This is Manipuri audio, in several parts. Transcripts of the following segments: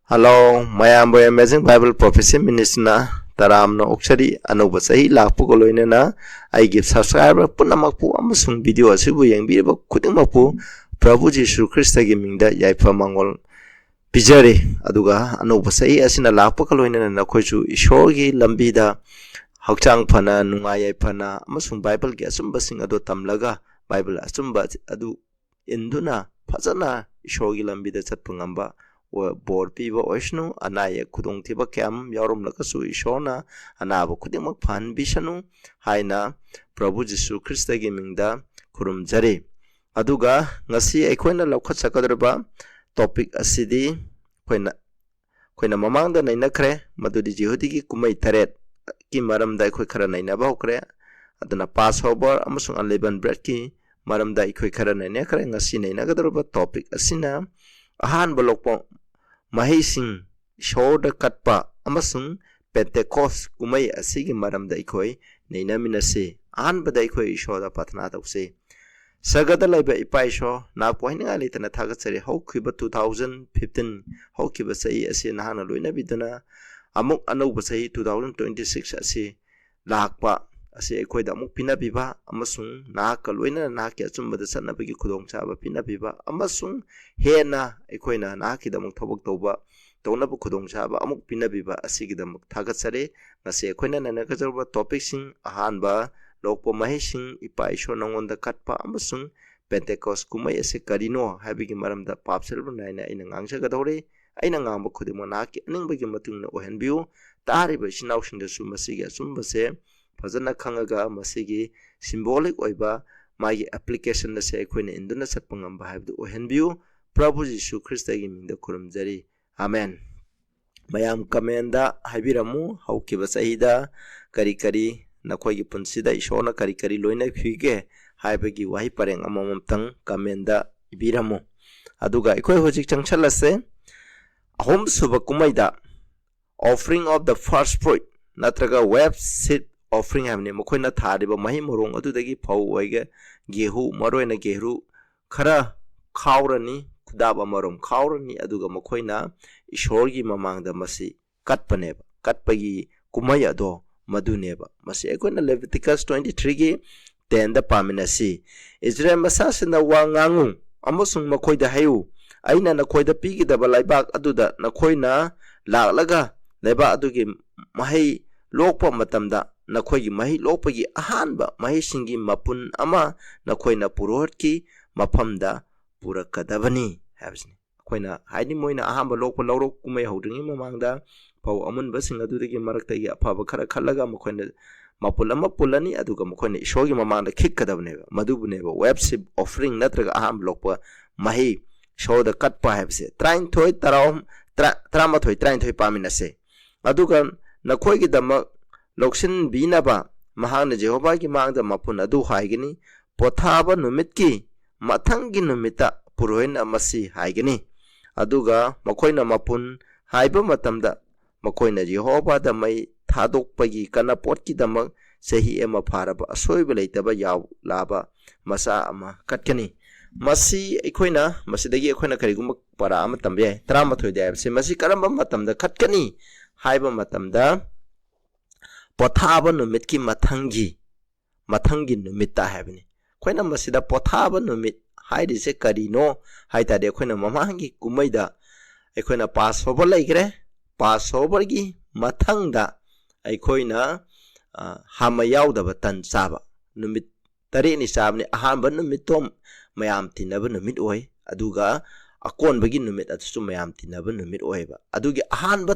Hello, Mayambo Amazing Bible Prophecy Minister Taramno Oksari Anuba Sahi Lapu Goloinena. I give subscriber Punamapu Amasung video Sibu Yang Bibo Kutumapu Prabhu Jesu Christa Gaming that Yaipa Mangol Pijari Aduga Anuba Sahi as in a Lapu Goloina Nakoju Ishogi Lambida Hakchang Pana Nungaya Pana Amasung Bible Gasumba Sing Ado Tamlaga Bible Asumba Adu Induna Pazana Ishogi Lambida Satpungamba. Board people oishnu anaya kudung tiba kem yorum lakasu ishona anaba kudimak pan bishanu haina Prabhu Jesu Christa Gamingda kurum jari aduga ngasi ekoina lokhat sakadrba topic asidi koina mamangda nainakre madudi jihudi ki kumai taret ki maramda ekoi khara nainaba hokre aduna passover amasung unleavened bread ki maramda ekoi khara nainakre ngasi nainagadrba topic asina Ahanba Lokpa Mahei sing shoda katpa amasung Pentecost kumhei asigi maramda ikoi nainaminase Ahanba da ikoi shoda patna tause sagada laiba ipai sho na poininga litana thagatsari haukiba 2015 haukiba sahi ase nahana loina bidana amuk anouba sahi 2026 ase lakpa ase ikoi da amuk pinabiba amasung nahaka loina nahaki achumbada sanabagi khudongchaba pinabiba amasung hena ikoina nahaki damuk thobak toba tonaba khudongchaba amuk pinabiba asigi damuk thagatsare ngase ikoina nanakajorba topic sing Ahanba Lokpa Mahei sing ipai sho nangonda katpa amasung Pentecost kumhei ase karino habigi maramda papselba naina ina ngangsagadore aina ngamba khudimo nahaki aningbagi matungna ohenbiu tariba sinausindasu masigi achumbase fazana khangaga masigi symbolic oiba magi application na se koina induna satpangam bahibdu ohenbiu Prabhu Jesu Christa gi mingda kurumjari amen mayam kamenda habiramu haukiba sahida kari nakoi gi punsida ishona kari loina khige haibagi wahi pareng amamamtang kamenda ibiramu aduga ikoi hojik changchalase ahom suba kumaida offering of the first fruit natraga web sit offering hamne mokoina thariba mahi morong adudagi phau oiga gehu maroina geru khara khawrani khudaba marom khawrani aduga mokoina ishorgi mamangda masi katpaneba katpagi kumhei ado maduneba masi ekoina Leviticus 23 gi 10 da paminasi Israel masasina wangangu amasung mokoida hayu aina nakoida pigidaba laibak aduda nakoina laklaga laiba adugi mahei lokpa matamda nakoigi mahei lokpagi Ahanba mahei singi mapun ama nakoina purohotki mafamda purakadabani habsni koina haini moina Ahanba Lokpa laurok kumhei hodringi mamangda pau amunba sing adudagi maraktagi afaba khara khallaga mokoina mapul ama pulani aduga mokoina ishogi mamangda khikkadabneba madubuneba websip offering natraga Ahanba Lokpa Mahei shoda katpa habse 33 paminase aduga nakoigi dama loksin binaba mahana Jehovah ki mangda mapun adu haigini pothaba numitki mathangi numita purohin amasi haigini aduga makoina mapun haiba matamda makoina Jehovah da mai thadokpagi kana potki damak sahi ema pharaba asoiba leitaba yaw laba masa ama katkani masi ekoina masidagi ekoina kariguma para ama tambe 38 da se masi karamba matamda katkani haiba matamda pothaba numitki mathangi numita habini koina masida pothaba numit haidise karino haitade koina mamahangi kumaida ekoina passover laikre passover gi mathangda ekoina hamayawdaba tan chaba numit tare ni sabni Ahanba numitom mayam tinaba numit oi aduga akonbagi numit atu mayam tinaba numit oiba adugi Ahanba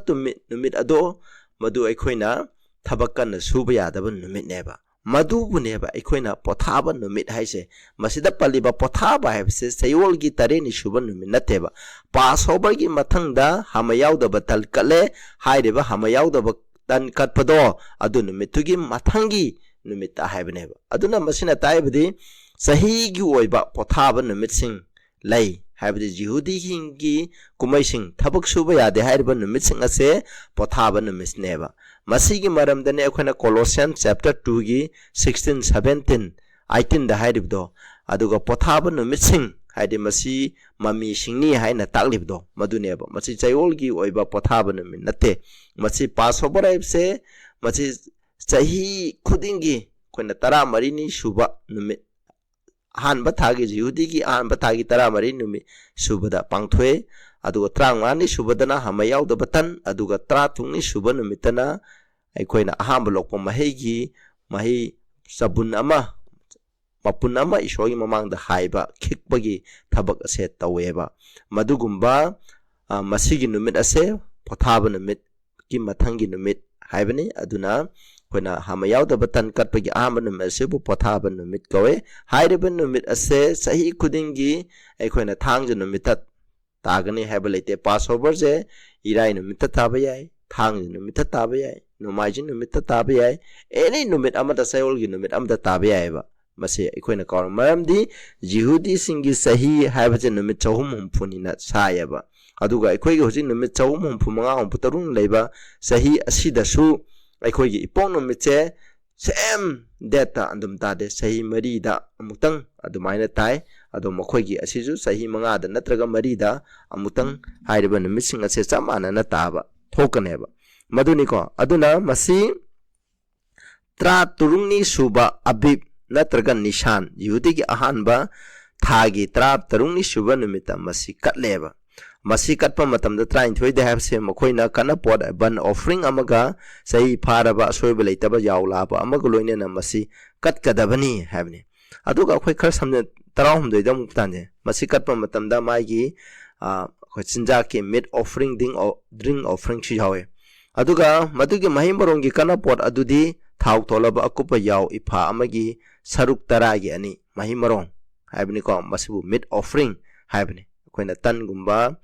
numit ado madu ekoina thabakan suba yadaba numit neba madubuneba ekoina pothaba numit haise masida paliba pothaba haise sayol gi tare ni suba numit nateba passover gi mathangda hamayawdaba talkale haideba hamayawdaba tan katpado adu numitugi mathangi numita haibneba aduna masina taibdi sahi gi oiba pothaba numit sing lay habdi jihudi hingi kumhei sing thabak suba yade haiba numit sing ase pothaba numit neba masigi maramdane ekoina Colossians chapter 2 gi 16 17 18 da hairibdo aduga pothaba numit sing haide masi mami singni haina taklibdo maduneba masi chayolgi oiba pothaba numit nate masi Passover aibse masi chahi khudingi koina tara marini suba numit Ahanba thagi Yehudi ki Ahanba thagi tara mari numit subada pangthwe aduga trangani subadana hama yaudaba tan aduga tratungni suba numitana aikoina Ahanba Lokpa Mahei gi Mahei sabun ama mapun ama isogi mamangda haiba khikpagi thabak ase taweba madugumba masigi numit ase pothaba numit ki mathangi numit haibani aduna koina hama yaudaba tan katpagi Ahanba numit ase bu pothaba numit kawe hairiba numit ase sahi khudingi aikoina thangja numitat tagani haiba leite Passover je irai numita taba yai thangja numita taba yai nomaiji numita taba yai any numit amata sayolgi numit amata taba yai ba mase aikoina kaw maramdi Yehudi singi sahi haiba je numit chahum humpunina sayaba aduga aikoigi hoji numit chahum humpumanga humputarun leiba sahi asidasu aikoigi ipong numitse same data andum tade sahi marida amutang adumaina tai ado makoigi asisu sahi mangada natraga marida amutang hairiba numitsinga se chamana na taba thokaneba maduni ko aduna masi tra turungni suba abib natraga nishan Yehudi ki Ahanba thagi tra turungni suba numita masi katleba masi katpa matamda train thoi de have se makoina kana pot ban offering amaga sai pharaba soiba leitaba yaulaba amaga loine na masi katkadabani habni aduga khoi khar samne tarawhum doida muktane masi katpa matamda maigi khoi chinja ke meat offering drink offering chi hawe aduga madugi mahim barongi kana pot adudi thau tolaba akupa yaw ipa amagi saruk taragi ani mahim marong habni ko masibu meat offering habni koina tan gumba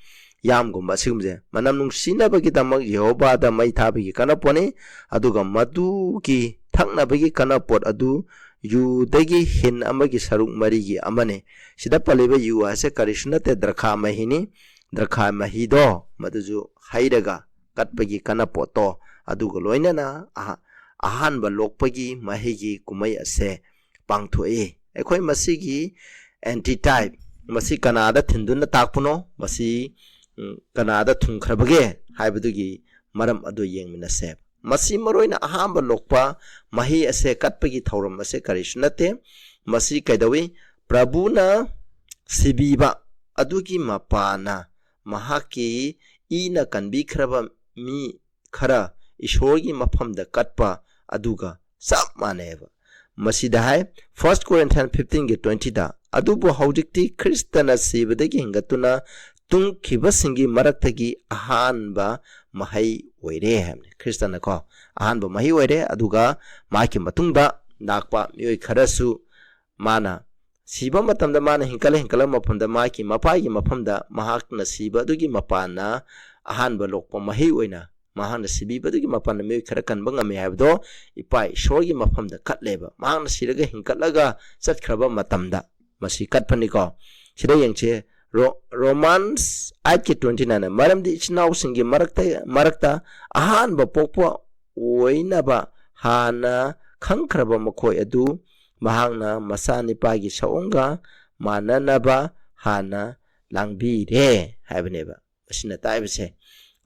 yam gumba sigumje manam nung sina bagi tamak Yehovah da mai thabigi kana pone aduga madu ki thakna bagi kana pot adu yu dagi hin amagi saruk marigi amane sida palebe yu ase karishna te drakha mahini drakha mahido maduju hairaga katpagi kana poto aduga loina na Ahanba Lokpagi Mahei Kumhei ase pangthoi ekhoi masigi Antitype masi Canada thinduna takpuno masi Canada thungkhrabage haibadugi maram adu yengmina se masi maroina Ahanba Lokpa Mahei ase katpagi thauram ase karishnate masi kaidawi prabuna sibiba adugi mapana mahaki ina kanbi khraba mi khara ishorgi mafamda katpa aduga sab maneva masida hai 1 Corinthians 15:20 da adubu haujikti Kristana sibadagi hingatuna tungkiba singi maraktagi Ahanba Mahei oire hamne Kristana ko Ahanba Mahei oire aduga maki matungda nakpa mioi kharasu mana siba matamda mana hinkala mafamda maki mapagi mafamda mahakna siba adugi mapana Ahanba Lokpa Mahei oina mahana sibi badugi mapana me kharakan bangame habdo ipai shogi mafamda katleba mahana siraga hinkalaga satkraba matamda masi katpani ko sira yengche Romans 8:29 maramdi ichnaw singi marakta Ahanba pokpa oinaba hana khangkraba makoi adu mahangna masani pagi saonga mananaba hana langbire habneba asina taibse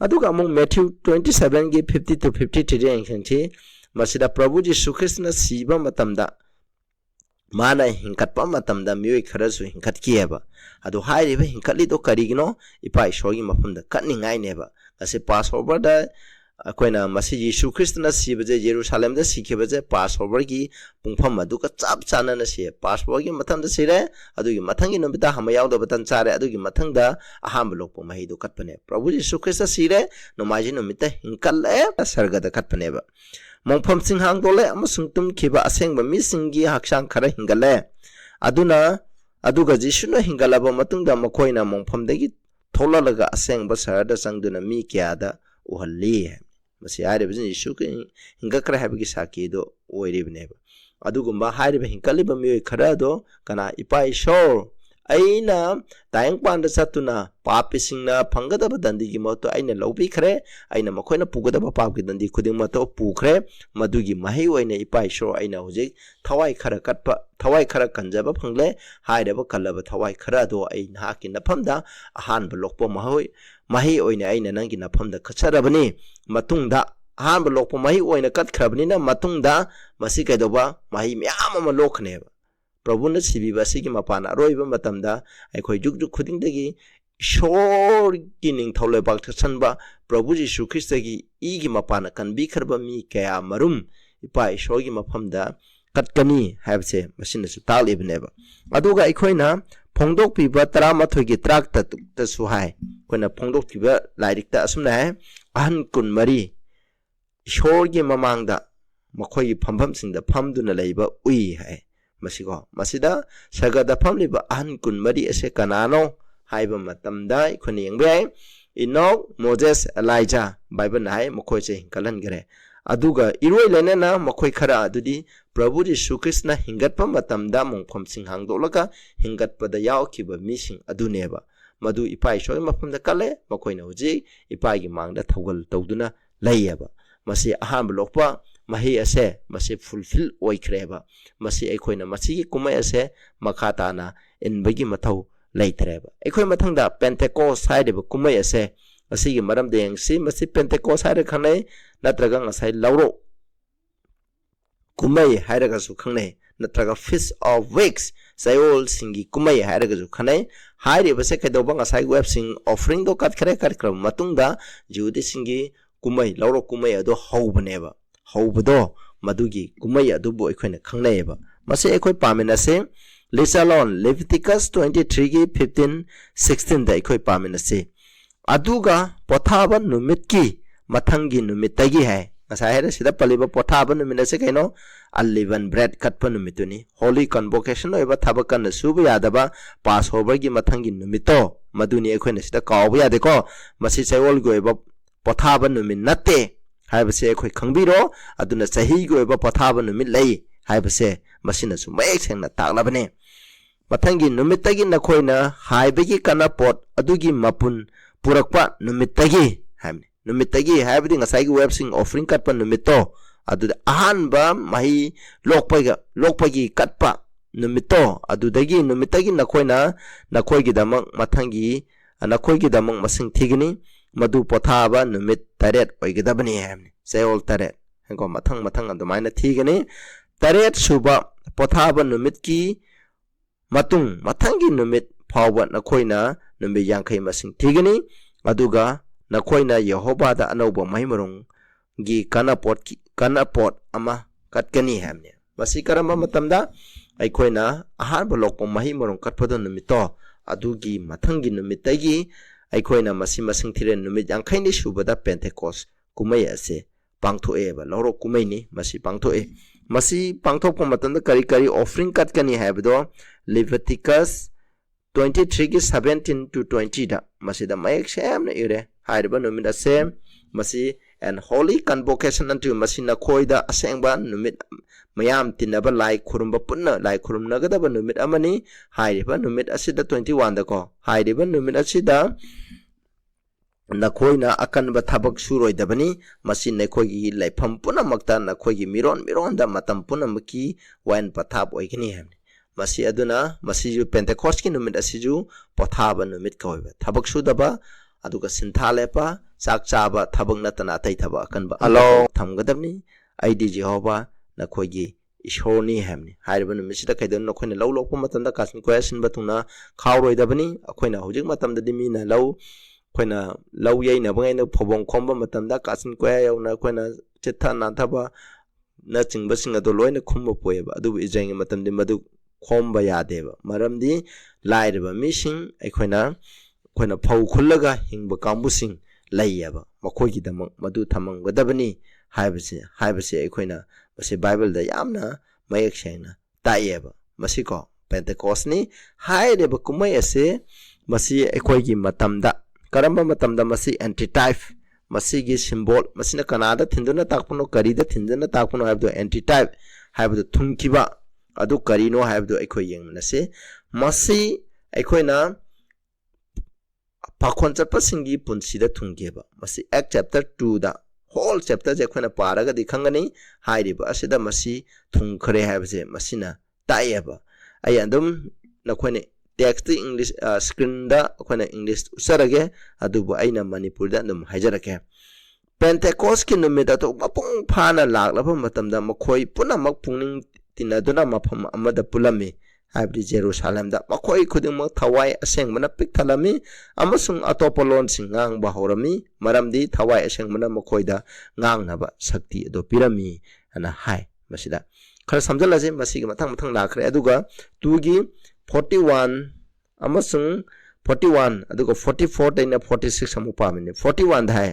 aduga among Matthew 27 gi 50 to 53 engkhangchi masida Prabhu Jesu Krishna siba matamda mana hinkatpa matamda mioi kharasu hinkatkieba adu hairiba hinkatli do karigino ipai shogi mafamda katningai neba ase Passover da akoina masi Jesu Krishna sibaje Jerusalem da sikhibaje Passover gi pungpham aduga chap chana na se Passover gi matamda sire adugi mathangi nobita hamayau da batan chare adugi mathangda Ahanba Lokpa Mahei do katpane Prabhu Jesu Krishna sire nomaji nomita hinkalle sarga da katpane ba mongpham singhang dole amasung tum khiba asengba mi singi haksang khara hingale aduna aduga Jesu no hingalaba matungda makoina mongpham dagi tholalaga asengba sarada sangduna mi kyada uhalli masi hairiba Jesu hingakra habigi sakido oiribneba adugumba hairiba hinkaliba mioi khara do kana ipai shor aina tayang panda satuna papisingna phangadaba dandi gi moto aina lobi khre aina makoina pugadaba pap gi dandi khuding mato pukre madugi mahei oina ipai shor aina hojik thawai khara katpa thawai khara kanjaba phangle haidaba kalaba thawai khara do aina ki nafamda ahanba lokpa mahei oina aina nangi nafamda khacharabani matungda ahanba lokpa mahei oina kat khrabnina matungda masi kaidoba mahei myam ama lokhneba Prabhuna sibiba sigi mapana aroiba matamda aikhoi juk khudingdagi shor ki ningthole bakthsanba Prabhu Jisu Kristagi igi mapana kanbi kharba mi kaya marum ipa shor gi mafamda katkani habse masina su talibneba aduga aikhoina phongdok piba 13 gi trak ta su hai koina phongdok piba lairikta asumna ahan kun mari shor gi mamangda makhoi gi phambam singda phamduna leiba ui hai Masiko, masida sagada famliba ahan kun mari ase kanano haiba matamda ikhoni yengbe Enoch, Moses, Elijah Bible nai mokoi che kalan gare aduga iroi lenena mokoi khara adudi Prabhu Jisu Krishna hingatpa matamda mongkhom sing hangdolaka hingatpada yaokiba mising aduneba madu ipai shoi mafamda kale mokoina uji ipai gi mangda thogal tawduna layaba masi ahanba lokpa mahei ase masi fulfill oikreba masi aikhoina masi kumai ase makhata na inbagi mathau leitreba aikhoi mathangda Pentecost haideba kumai ase asigi maramda yengsi masi Pentecost haire khanai natraga ngasai lauro kumai hairaga su khanai natraga Feast of Weeks sayol singi kumai hairaga su khanai haireba se kaidoba ngasai web sing offering do kat khare karkram matungda judi singi kumai lauro kumai ado haubaneba haubudo madugi kumai adubu aikhoina khangnaiba mase aikhoi paminase Lisalon Leviticus 23 gi 15 16 da aikhoi paminase aduga pothaba numitki mathangi numitagi hai ngasai hera sida paliba pothaba numinase kaino unleavened bread katpa numituni holy convocation oiba thabakan subu yadaba passover gi mathangi numito maduni aikhoina sida kawba yade ko masi chayol gi oiba pothaba numit natte haibase aikhoi khangbiro aduna chahi gi oiba pothaba numit lei haibase masina su mayek sengna taklabane mathangi numittagi nakhoina haibegi kana pot adugi mapun purakpa numittagi haimne numittagi haibdi ngasai gi websing offering katpa numito aduda ahanba mahei lokpagi katpa numito adudagi numittagi nakhoina nakhoigi damang mathangi nakhoigi damang masing thigini madu pothaba numit taret oigedabani haimne sayol taret hengko mathang adumaina thigani taret suba pothaba numitki matung mathangi numit phawba nakhoina numit yankhai masing thigani aduga nakhoina Yehovah da anauba mahimorong gi kanapot ama katkani haimne masi karamba matamda aikhoina ahanba lokpa mahimorong katpado numito adugi mathangi numitagi aikhoina masi masing thiren numit yankhai subada Pentecost kumai ase pangthoeba lauro kumai ni masi pangthoe masi pangthokpa matamda kari offering katkani haibdo Leviticus 23 gi 17 to 20 da masida mayek semna ire haiba numit ase masi and holy convocation unto masina khoida asengba numit mayam tinaba lai khurumba punna lai khurumnagadaba numit amani haiba numit asida 21 da ko haiba numit asida nakhoina akanba thabak suroidabani masi nekhoigi laifam punamakta nakhoigi miron da matam punamki wain pathab oigini hamni masi aduna masi ju Pentecost ki numit asiju pothaba numit koiba thabak sudaba aduga sinthalepa sak chaba thabak natana tai thaba akanba alo thamgadabni aidi Jehovah nakhoigi ishoni hamni haiba numit sida kaidon nakhoina lawlokpa matanda kasin question batuna khawroidabani akhoina hojik matamda dimina law khoina law yaina bangaina phobong khomba matamda kasin kwa yauna khoina chitha na thaba na chingba singa do loina khumba poeba adu ijang matamdi madu khomba yadeba maramdi laireba mising aikhoina phau khullaga hingba kambusing layaba makhoigi damang madu thamang gadabani haibase aikhoina mase Bible da yamna mayek sengna taiyeba masiko Pentecost ni haireba kumai ase masi aikhoigi matamda karamba matamda masi Antitype masigi symbol masina kanada thinduna takpuno karida thinduna takpuno habdo Antitype habdo thumkiba adu karino habdo aikhoi yengmnase masi ꯑꯩꯈꯣꯏꯅ ꯄꯥꯈꯣꯟ ꯆꯠꯄꯁꯤꯡꯒꯤ ꯄꯨꯟꯁꯤꯗ ꯊꯨꯡꯒꯦꯕ ꯃꯁꯤ ꯑꯦꯛ ꯆꯦꯞꯇꯔ 2ꯗ ꯍꯣꯜ ꯆꯦꯞꯇꯔꯁꯦ ꯑꯩꯈꯣꯏꯅ ꯄꯥꯔꯒꯗꯤ ꯈꯪꯒꯅꯤ ꯍꯥꯏꯔꯤꯕ ꯑꯁꯤꯗ ꯃꯁꯤ ꯊꯨꯡꯈ꯭ꯔꯦ ꯍꯥꯏꯕꯁꯦ ꯃꯁꯤꯅ ꯇꯥꯛꯑꯦꯕ ꯑꯩ ꯑꯗꯨꯝ ꯅꯈꯣꯏꯅ ꯇꯦꯛꯁꯇꯤ ꯏꯪꯂꯤꯁ ꯁ꯭ꯀ꯭ꯔꯤꯟꯗ ꯑꯩꯈꯣꯏꯅ ꯏꯪꯂꯤꯁ ꯎꯠꯆꯔꯒꯦ ꯑꯗꯨꯕꯨ ꯑꯩꯅ ꯃꯅꯤꯄꯨꯔꯗ ꯑꯗꯨꯝ ꯍꯥꯏꯖꯔꯛꯀꯦ ꯄꯦꯟꯇꯦꯀꯣꯁꯀꯤ ꯅꯨꯃꯤꯠ ꯑꯗꯨ ꯃꯄꯨꯡ ꯐꯥꯅ ꯂꯥꯛꯂꯕ ꯃꯇꯝꯗ ꯃꯈꯣꯏ ꯄꯨꯝꯅꯃꯛ ꯄꯨꯛꯅꯤꯡ ꯇꯤꯟꯅꯗꯨꯅ ꯃꯐꯝ ꯑꯃꯗ ꯄꯨꯜꯂꯝꯃꯤ ꯍꯥꯏꯕꯗꯤ ꯖꯦꯔꯨꯁꯥꯂꯦꯝꯗ ꯃꯈꯣꯏ ꯈꯨꯗꯤꯡꯃꯛ ꯊꯋꯥꯏ ꯑꯁꯦꯡꯕꯅ ꯄꯤꯛ ꯊꯜꯂꯝꯃꯤ ꯑꯃꯁꯨꯡ ꯑꯇꯣꯞꯄ ꯂꯣꯟꯁꯤꯡ ꯉꯥꯡꯕ ꯍꯧꯔꯝꯃꯤ ꯃꯔꯝꯗꯤ ꯊꯋꯥꯏ ꯑꯁꯦꯡꯕꯅ ꯃꯈꯣꯏꯗ ꯉꯥꯡꯅꯕ ꯁꯛꯇꯤ ꯑꯗꯨ ꯄꯤꯔꯝꯃꯤ ꯍꯥꯏꯅ ꯍꯥꯏ ꯃꯁꯤꯗ ꯈꯔ ꯁꯝꯖꯜꯂꯁꯤ ꯃꯁꯤꯒꯤ ꯃꯊꯪ ꯂꯥꯛꯈ꯭ꯔꯦ ꯑꯗꯨꯒ 2ꯒꯤ 41 ꯑꯃꯁꯨꯡ 41 ꯑꯗꯨꯒ 44 ꯗꯩꯅ 46 ꯑꯃꯨꯛ ꯄꯥꯝꯃꯤꯅꯤ 41 ꯗ ꯍꯥꯏ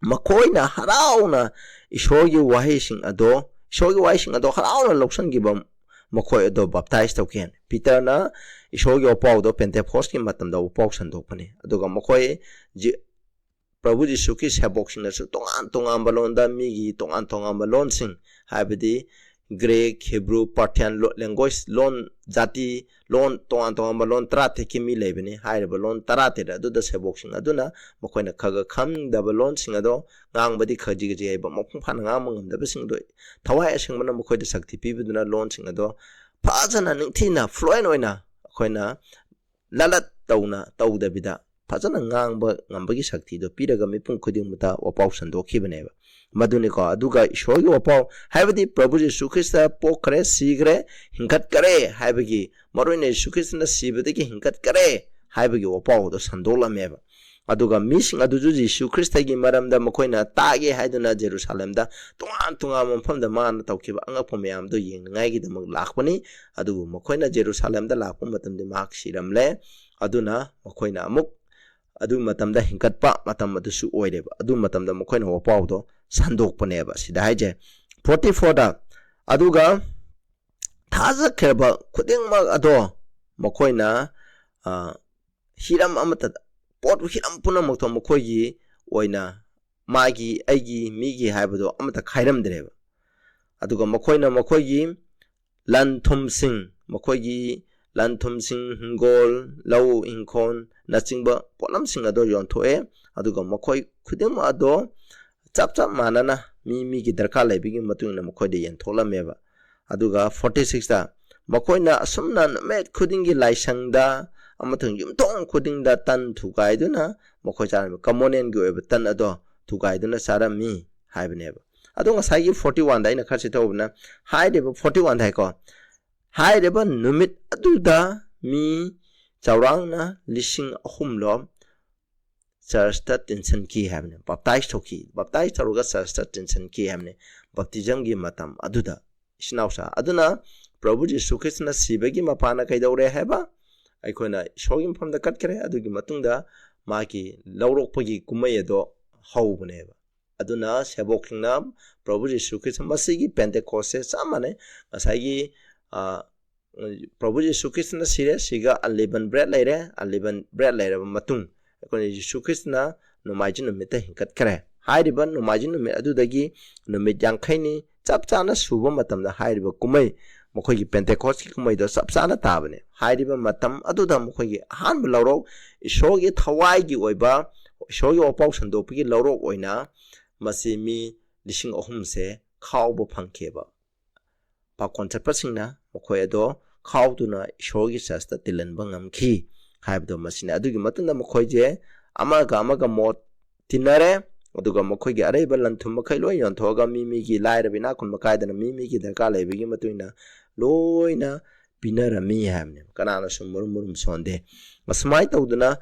ꯃꯈꯣꯏꯅ ꯍꯔꯥꯎꯅ ꯏꯁꯣꯔꯒꯤ ꯋꯥꯍꯩꯁꯤꯡ ꯑꯗꯣ ꯍꯔꯥꯎꯅ ꯂꯧꯁꯟꯈꯤꯕ ꯃꯈꯣꯏ ꯑꯗꯣ ꯕꯥꯞꯇꯥꯏꯖ ꯇꯧꯈꯤ ꯄꯤꯇꯔꯅ ꯏꯁꯣꯔꯒꯤ ꯋꯥꯄꯥꯎꯗꯣ ꯄꯦꯟꯇꯦꯀꯣꯁꯀꯤ ꯃꯇꯝꯗ ꯋꯥꯄꯥꯎ ꯁꯟꯗꯣꯛꯄꯅꯤ ꯑꯗꯨꯒ ꯃꯈꯣꯏ ꯄ꯭ꯔꯚꯨ ꯖꯤꯁꯨꯒꯤ ꯁꯦꯕꯣꯛꯁꯤꯡꯅꯁꯨ ꯇꯣꯉꯥꯟꯕ ꯂꯣꯟꯗ ꯃꯤꯒꯤ ꯇꯣꯉꯥꯟꯕ ꯂꯣꯟꯁꯤꯡ ꯍꯥꯏꯕꯗꯤ Greek, Hebrew, Parthian language loan jati loan tongan loan 13 mi lebani hairaba loan 13 aduda seboksing aduna makoina khaga khamdaba loan sing ado ngangbadi khajigi jaiba mokung phana ngamang ngamdaba sing do thawai asingmana makoida sakti pibuduna loan sing ado phajana ningthina fluent oina akoina lalat tawdabida phajana ngangba ngambagi sakti do piraga mipung khudingmuta wapau sandokhibaneba maduniko aduga ishorgi wapau haibadi prabhu Jesu Christa pokre sigre hinkat kare haibagi maroine Jesu Christa na sibadagi hinkat kare haibagi wapau do sandolameba aduga mising aduju Jesu Christa gi maramda makoina taage haiduna Jerusalem da tunga mafamda mana tawkiba angakpa mayam do yengngai gi damak lakpani adubu makoina Jerusalem da lakpa matamde mak siramle aduna makoina amuk adu matamda hinkatpa matam adusu oireba adu matamda makoina wapau do sandokpaneba sida haije 44 da aduga thaza kheba khudingmak ado makoina hiram amata pot hiram punamak to makoigi oina magi aigi migi haibado amata khairamdreba aduga makoina makoigi lanthumsing hingol lau ingkhon nachingba polamsing ado yonthoe aduga makoi khudingma ado chap manana mi gi darka laibigi matungna makoi de yentholameba aduga 46 da makoina asumna met khudingi laisangda amathung yumtong khudingda tan thugaiduna makoi charami commonen gi oiba tan ado thugaiduna charami haibneba adunga saigi 41 da ina kharsi tawbna haideba 41 da ko haideba numit aduda mi chawrangna lising ahumlom church ta tension ki hamne baptize thoruga church ta tension ki hamne baptism gi matam aduda isnausa aduna prabhu Jesu Christna sibagi mapana kaidore heba aikoina shogim famda katkare adugi matungda maki lawrokpagi kumai ado haubneba aduna sebokingna prabhu Jesu Christ masigi Pentecost samane asagi prabhu Jesu Christna sire siga unleavened bread laire matung aikoina Jesu Christna nomaijin numita hinkat kare hairiba nomaijin numit adudagi numit yankhaini chapchana suba matamda hairiba kumai mokoigi Pentecost ki kumai do chapchana tabane hairiba matam aduda mokoigi ahanba lawrok isogi thawai gi oiba isogi opau sandopigi lawrok oina masimi lising ahum se khawbo phangkheba pakon chapasingna mokoi ado khawduna isogi sasta tilanba ngamkhi haibdo masina adugi matunda mokhoije amaga mot tinare aduga mokhoige areba lanthum makhai loi yonthoga mi gi lairabina kun makaidana mi gi darka laibigi matuina loina pinarami hamne kanana sumurum sonde masmai tawduna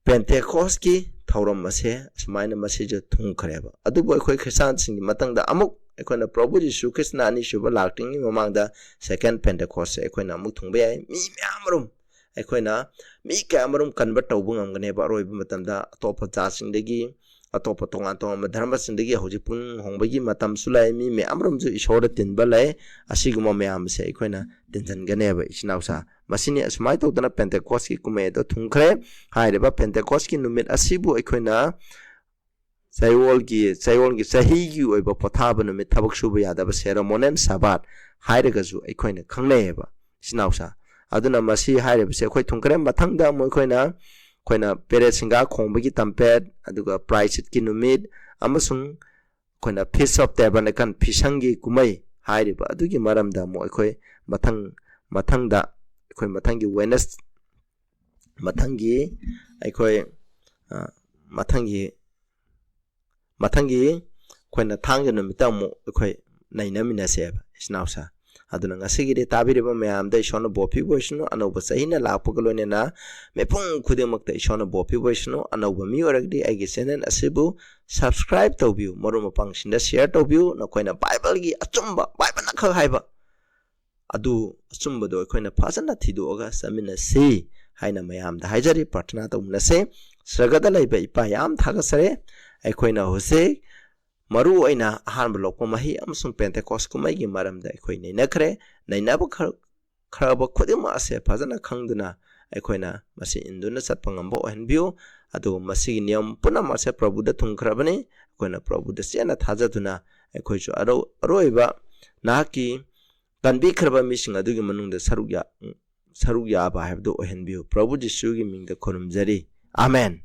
Pentecost ki thauram ase smaina message thungkhreba adubo ekhoi Christian singi matangda amuk ekhona Prabhu Jesu Christna ani shuba lakting mamangda second Pentecost ekhona amuk thungbe ai mi myamrum ekhona mi kamarum convert tawbu ngamgane ba roiba matamda atopa jasingdagi atopa tongan dharma sindagi hojik pung hongbagi matam sulai mi myamrum ju ishora tinba lai asiguma myam se ekhona tension ganeba isnausa masini asmai tawdana Pentecost ki kumai do thungkhre haireba Pentecost ki numit asibu ekhona Chayol gi sahi gi oiba pothaba numit thabak suba yadaba ceremonial sabbath hairega ju ekhona khangnayeba sinausa aduna masi hairibse akhoi thungkare mathangda moikhoina khoina pere singa khongbagi tampet aduga price ki numit amasung khoina feast of tabernacle phisangi kumai hairiba adugi maramda moikhoi mathangda akhoi mathangi Wednesday mathangi akhoi mathangi khoina thangja numita mo akhoi nainamina seba isnausa aduna ngasigi de tabiriba mayam da ishona bopi boishno anoba sahina lapugolone na mepung khudemakta ishona bopi boishno anoba mi oragdi agi channel asibu subscribe tawbiu maruma pangsinda share tawbiu nakoina bible gi achumba bible na kha haiba adu achumba do koina phajana thidu oga samina se haina mayam da haijari pratna tawna se sragada laiba ipa yam thaga sare aikoina hose maru aina Ahanba Lokpa Mahei amasung Pentecost kumai gi maramda akhoi nainakre nainaba kharaba khudima ase phajana khangduna aikoina masi induna satpangamba ohenbiu adu masi niyam puna mase prabuda thungkhrabani akoina prabuda sena thajaduna akhoi chu aroiba nahaki kanbi khraba mising adugi manungda saruk ya ba habdu ohenbiu prabu jisu gi mingda khurumjari amen.